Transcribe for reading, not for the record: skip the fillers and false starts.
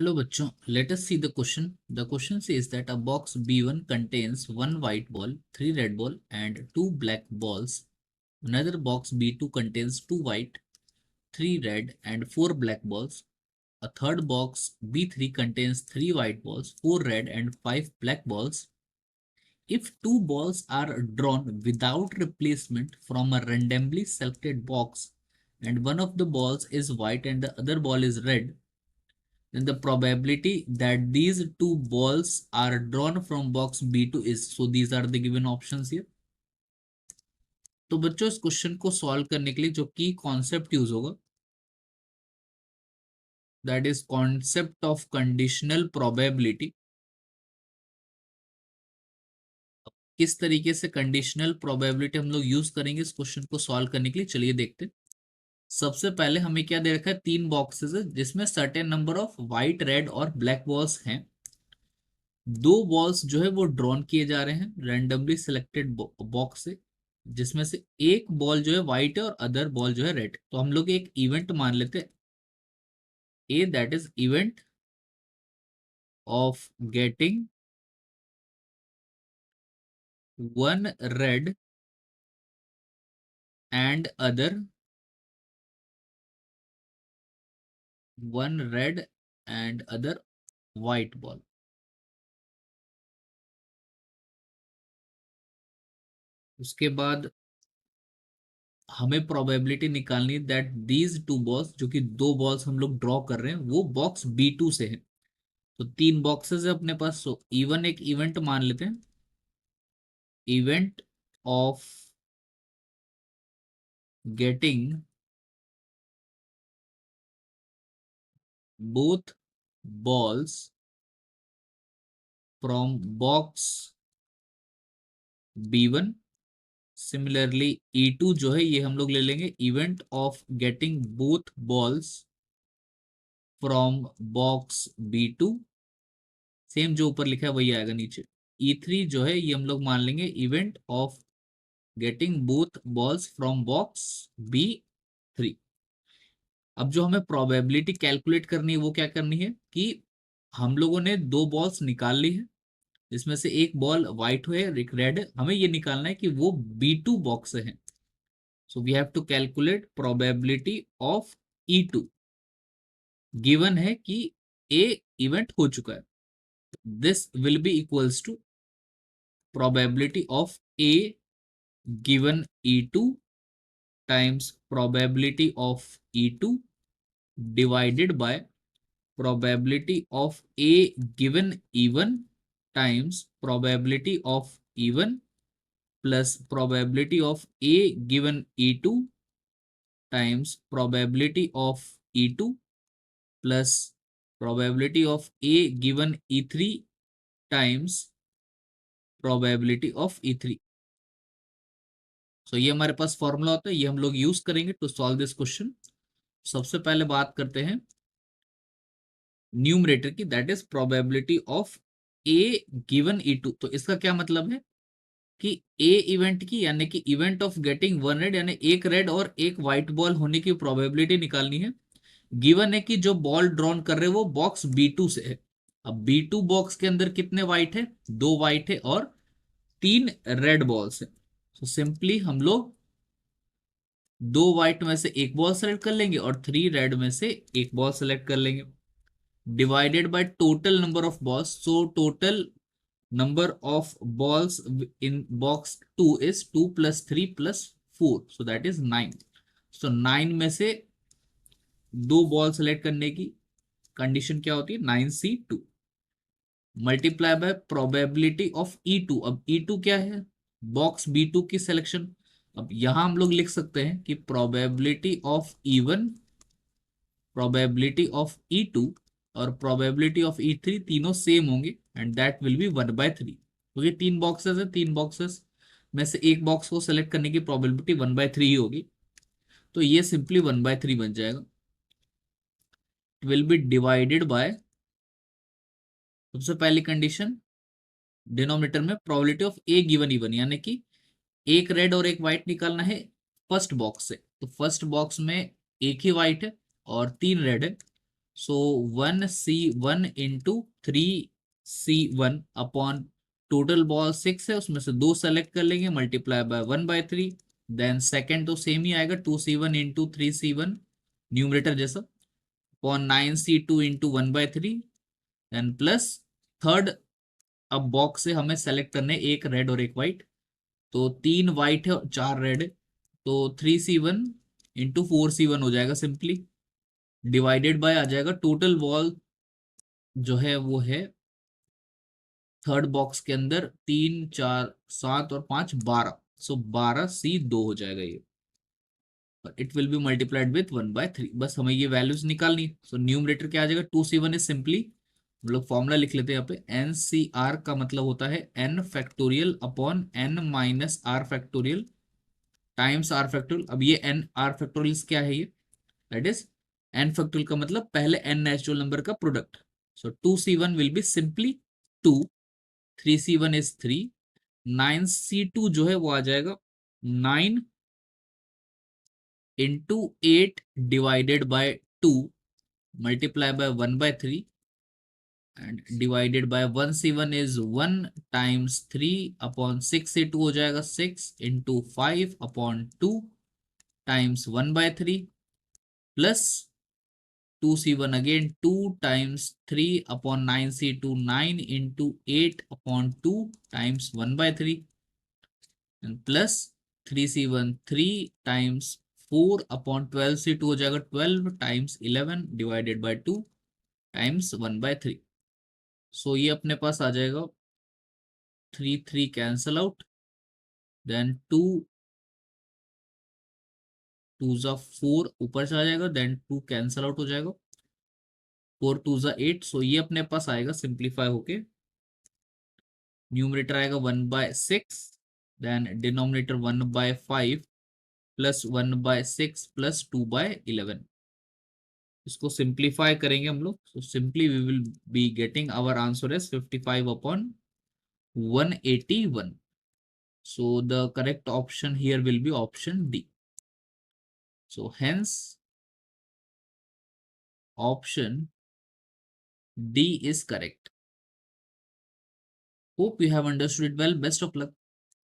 Hello bachcho, let us see the question. The question says that a box B1 contains one white ball, three red ball and two black balls. Another box B2 contains two white, three red and four black balls. A third box B3 contains three white balls, four red and five black balls. If two balls are drawn without replacement from a randomly selected box and one of the balls is white and the other ball is red, then the probability that these two balls are drawn from box B2 is, so these are the given options here. तो बच्चों इस question को solve करने के लिए जो की concept use होगा that is concept of conditional probability. किस तरीके से कंडीशनल प्रोबेबिलिटी हम लोग यूज करेंगे इस क्वेश्चन को सॉल्व करने के लिए, चलिए देखते हैं। सबसे पहले हमें क्या दे रखा है, तीन बॉक्सेस है जिसमें certain number of white red और ब्लैक बॉल्स हैं। दो बॉल्स जो है वो ड्रॉन किए जा रहे हैं रैंडमली सिलेक्टेड बॉक्स से, जिसमें से एक बॉल जो है व्हाइट है और अदर बॉल जो है रेड। तो हम लोग एक इवेंट मान लेते हैं a, that is event of getting one red and other one red and other white ball. उसके बाद हमें प्रोबेबिलिटी निकालनी दैट दीज टू बॉल्स, जो कि दो बॉल्स हम लोग ड्रॉ कर रहे हैं वो बॉक्स B2 से है। तो तीन बॉक्सेस है अपने पास, सो इवन एक इवेंट मान लेते हैं, event of getting both balls from box B1। Similarly E2 जो है ये हम लोग ले लेंगे event of getting both balls from box B2। Same जो ऊपर लिखा है वही आएगा नीचे। E3 जो है ये हम लोग मान लेंगे event of getting both balls from box B3। अब जो हमें प्रोबेबिलिटी कैलकुलेट करनी है वो क्या करनी है कि हम लोगों ने दो बॉल्स निकाल ली है, जिसमें से एक बॉल व्हाइट है एक रेड है। हमें ये निकालना है कि वो B2 बॉक्स से है। So we have to calculate probability of E2। Given है कि ए इवेंट हो चुका है, this will be equals to probability of A given E2 times probability of E2 divided by probability of A given E1 times probability of E1 plus probability of A given E2 times probability of E2 plus probability of A given E3 times probability of E3। सो ये हमारे पास formula होता है, ये हम लोग use करेंगे to solve this question. सबसे पहले बात करते हैं न्यूमरेटर की, that is probability of A given E2। तो इसका क्या मतलब है कि ए इवेंट की यानी कि event of getting one red यानी एक रेड और एक व्हाइट बॉल होने की प्रोबेबिलिटी निकालनी है। गिवन है कि जो बॉल ड्रॉन कर रहे हैं वो बॉक्स B2 से है। अब B2 बॉक्स के अंदर कितने व्हाइट है, दो व्हाइट है और तीन रेड बॉल्स है। तो सिंपली हम लोग दो व्हाइट में से एक बॉल सेलेक्ट कर लेंगे और थ्री रेड में से एक बॉल सेलेक्ट कर लेंगे, divided by total number of balls. So total number of balls in box 2 is 2 plus 3 plus 4, so that is 9। so 9 में से दो बॉल सेलेक्ट करने की कंडीशन क्या होती है, 9C2 multiply by probability of E2। अब E2 क्या है, बॉक्स B2 की सिलेक्शन। अब यहां हम लोग लिख सकते हैं कि probability of E1, probability of E2 और प्रोबेबिलिटी ऑफ E3 तीनों सेम होंगे एंड दैट विल बी 1/3। क्योंकि तीन बॉक्सेस है, तीन बॉक्सेस में से एक बॉक्स को सेलेक्ट करने की प्रोबेबिलिटी 1/3 ही होगी। तो ये सिंपली 1/3 बन जाएगा। विल बी डिवाइडेड बाय, सबसे पहली कंडीशन डिनोमिनेटर में probability of A given even, यानी कि एक रेड और एक व्हाइट निकालना है फर्स्ट बॉक्स से। तो फर्स्ट बॉक्स में एक ही व्हाइट है और तीन रेड है, So 1C1 into 3C1 upon total ball 6 है, उसमें से 2 सेलेक्ट कर लेंगे, मल्टीप्लाई बाय 1/3। देन सेकेंड तो सेम ही आएगा, 2C1 इंटू 3C1 न्यूमरेटर जैसा, upon 9C2 into 1/3। Then plus third, अब बॉक्स से हमें सेलेक्ट करने एक रेड और एक व्हाइट, तो 3 व्हाइट है और 4 रेड है, तो 3C1 इंटू 4C1 हो जाएगा सिंपली, डिवाइडेड बाय आ जाएगा टोटल वॉल जो है वो है थर्ड बॉक्स के अंदर 3 4 7 और 5 12, सो 12C2 हो जाएगा ये। It will be multiplied with 1/3। बस हमें ये वैल्यूज निकालनी है। सो न्यूमरेटर क्या आ जाएगा, 2C1 इज सिंपली, हम लोग फॉर्मूला लिख लेते हैं यहाँ पे, NCR का मतलब होता है n factorial upon n minus r factorial times r factorial. अब ये n आर फैक्टोरियल क्या है, ये दैट इज n फैक्टोरियल का मतलब पहले n नेचुरल नंबर का product. So 2C1 will be simply 2, 3C1 is 3, 9C2 जो है वो आ जाएगा 9 into 8 divided by 2 multiply by 1/3 and divided by 1C1 is 1 times 3 upon 6C2 हो जाएगा 6 into 5 upon 2 times 1/3 plus 2C1 again 2 times 3 upon 9C2 9 into 8 upon 2 times 1/3 and plus 3C1 3 times 4 upon 12C2 हो जाएगा 12 times 11 divided by 2 times 1/3। सो ये अपने पास आ जाएगा 3 3 cancel out, then 2 2 जा 4 ऊपर चला जाएगा, देन 2 कैंसल आउट हो जाएगा, 4 2 जा 8। सो ये अपने पास आएगा सिंप्लीफाई होके, न्यूमरेटर आएगा 1/6, देन डिनोमिनेटर 1/5 प्लस 1/6 प्लस 2/11। इसको सिंप्लीफाई करेंगे हम लोग, so simply we will be getting our answer as 55 upon 181। So the correct option here will be option D. So hence option D is correct. Hope you have understood it well. Best of luck.